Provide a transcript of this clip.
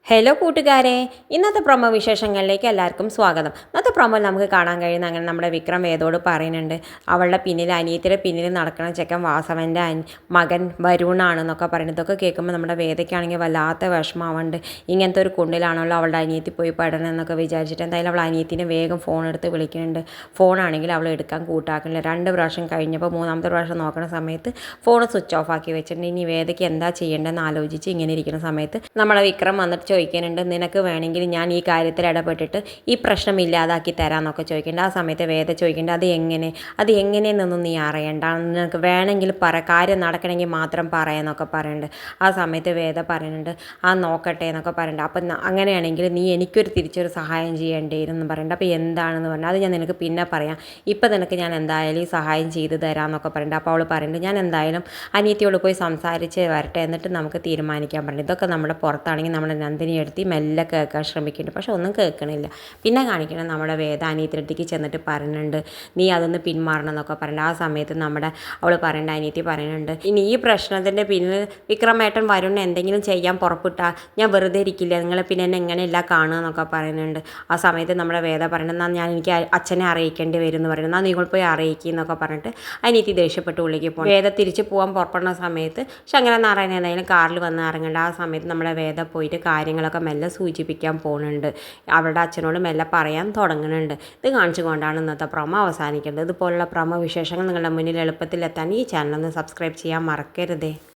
Hello കൂട്ടുകാരെ, ഇന്നത്തെ promo വിശേഷങ്ങളിലേക്ക് എല്ലാവർക്കും സ്വാഗതം. ഇന്നത്തെ പ്രൊമോയിൽ നമുക്ക് കാണാൻ കഴിയുന്ന അങ്ങനെ നമ്മുടെ വിക്രം വേദോട് പറയുന്നുണ്ട്, അവളുടെ പിന്നിൽ അനിയത്തിയുടെ പിന്നിൽ നടക്കുന്ന ചെക്കൻ വാസവൻ്റെ മകൻ വരുണാണെന്നൊക്കെ പറയുന്നത്. ഇതൊക്കെ കേൾക്കുമ്പോൾ നമ്മുടെ വേദയ്ക്കാണെങ്കിൽ വല്ലാത്ത വിഷമമാവുന്നുണ്ട്. ഇങ്ങനത്തെ ഒരു കുണ്ടിലാണല്ലോ അവളുടെ അനിയത്തി പോയി പെടണം എന്നൊക്കെ വിചാരിച്ചിട്ട് എന്തായാലും അവൾ അനിയത്തിനെ വേഗം ഫോൺ എടുത്ത് വിളിക്കുന്നുണ്ട്. ഫോണാണെങ്കിൽ അവൾ എടുക്കാൻ കൂട്ടാക്കുന്നില്ല. 2 പ്രാവശ്യം കഴിഞ്ഞപ്പോൾ 3ാമത്തെ പ്രാവശ്യം നോക്കുന്ന സമയത്ത് ഫോൺ സ്വിച്ച് ഓഫ് ആക്കി വെച്ചിട്ടുണ്ട്. ഇനി വേദയ്ക്ക് എന്താ ചെയ്യേണ്ടതെന്ന് ആലോചിച്ച് ഇങ്ങനെ ഇരിക്കുന്ന സമയത്ത് നമ്മുടെ വിക്രം വന്നിട്ട് ചോദിക്കാനുണ്ട്, നിനക്ക് വേണമെങ്കിൽ ഞാൻ ഈ കാര്യത്തിൽ ഇടപെട്ടിട്ട് ഈ പ്രശ്നം ഇല്ലാതാക്കി തരാമെന്നൊക്കെ ചോദിക്കേണ്ട. ആ സമയത്ത് വേദ ചോദിക്കേണ്ട, അത് എങ്ങനെയെന്നൊന്നും നീ അറിയണ്ട, നിനക്ക് വേണമെങ്കിൽ കാര്യം നടക്കണമെങ്കിൽ മാത്രം പറയാമെന്നൊക്കെ പറയുന്നുണ്ട്. ആ സമയത്ത് വേദ പറയുന്നുണ്ട്, ആ നോക്കട്ടെ എന്നൊക്കെ പറയുന്നുണ്ട്. അപ്പം അങ്ങനെയാണെങ്കിൽ നീ എനിക്കൊരു തിരിച്ചൊരു സഹായം ചെയ്യേണ്ടിയിരുന്നു പറയുന്നുണ്ട്. അപ്പോൾ എന്താണെന്ന് പറഞ്ഞാൽ അത് ഞാൻ നിനക്ക് പിന്നെ പറയാം, ഇപ്പം നിനക്ക് ഞാൻ എന്തായാലും ഈ സഹായം ചെയ്തു തരാമെന്നൊക്കെ പറയുന്നുണ്ട്. അപ്പോൾ അവൾ പറയുന്നുണ്ട്, ഞാൻ എന്തായാലും അനിയത്തിയോട് പോയി സംസാരിച്ച് വരട്ടെ, എന്നിട്ട് നമുക്ക് തീരുമാനിക്കാൻ പറഞ്ഞു. ഇതൊക്കെ നമ്മുടെ പുറത്താണെങ്കിൽ നമ്മുടെ നന്ദിനി എടുത്ത് മെല്ലെ കേൾക്കാൻ ശ്രമിക്കുന്നുണ്ട്, പക്ഷെ ഒന്നും കേൾക്കണില്ല. പിന്നെ കാണിക്കണം നമ്മുടെ വേദ അനിയത്തിയടുത്തേക്ക് ചെന്നിട്ട് പറയുന്നുണ്ട്, നീ അതൊന്ന് പിന്മാറണം എന്നൊക്കെ പറയുന്നുണ്ട്. ആ സമയത്ത് അവൾ പറയേണ്ട അനിയത്തി പറയുന്നുണ്ട്, ഇനി ഈ പ്രശ്നത്തിൻ്റെ പിന്നിൽ വിക്രമേട്ടൻ വരുൺ എന്തെങ്കിലും ചെയ്യാൻ പുറപ്പെട്ടാൽ ഞാൻ വെറുതെ ഇരിക്കില്ല, നിങ്ങളെ പിന്നെ എന്നെ എങ്ങനെയല്ല കാണുക എന്നൊക്കെ പറയുന്നുണ്ട്. ആ സമയത്ത് നമ്മുടെ വേദ പറയുന്നത്, എന്നാൽ എനിക്ക് അച്ഛനെ അറിയിക്കേണ്ടി വരും എന്ന് പറയുന്നത്, എന്നാൽ നിങ്ങൾ പോയി അറിയിക്കുക എന്നൊക്കെ പറഞ്ഞിട്ട് അനിയത്തി ദേഷ്യപ്പെട്ട് ഉള്ളിലേക്ക് പോകും. വേദ തിരിച്ച് പോകാൻ പുറപ്പെടുന്ന സമയത്ത് ശങ്കരനാരായണൻ എന്തായാലും കാറിൽ വന്ന് ഇറങ്ങേണ്ട. ആ സമയത്ത് നമ്മുടെ വേദ പോയിട്ട് കാര്യങ്ങളൊക്കെ മെല്ലെ സൂചിപ്പിക്കാൻ പോകുന്നുണ്ട്, അവളുടെ അച്ഛനോട് മെല്ലെ പറയാൻ തുടങ്ങുന്നുണ്ട്. ഇത് കാണിച്ചുകൊണ്ടാണ് ഇന്നത്തെ പ്രൊമോ അവസാനിക്കുന്നത്. ഇതുപോലുള്ള പ്രൊമോ വിശേഷങ്ങൾ നിങ്ങളുടെ മുന്നിൽ എളുപ്പത്തിൽ എത്താൻ ഈ ചാനൽ ഒന്ന് സബ്സ്ക്രൈബ് ചെയ്യാൻ മറക്കരുതേ.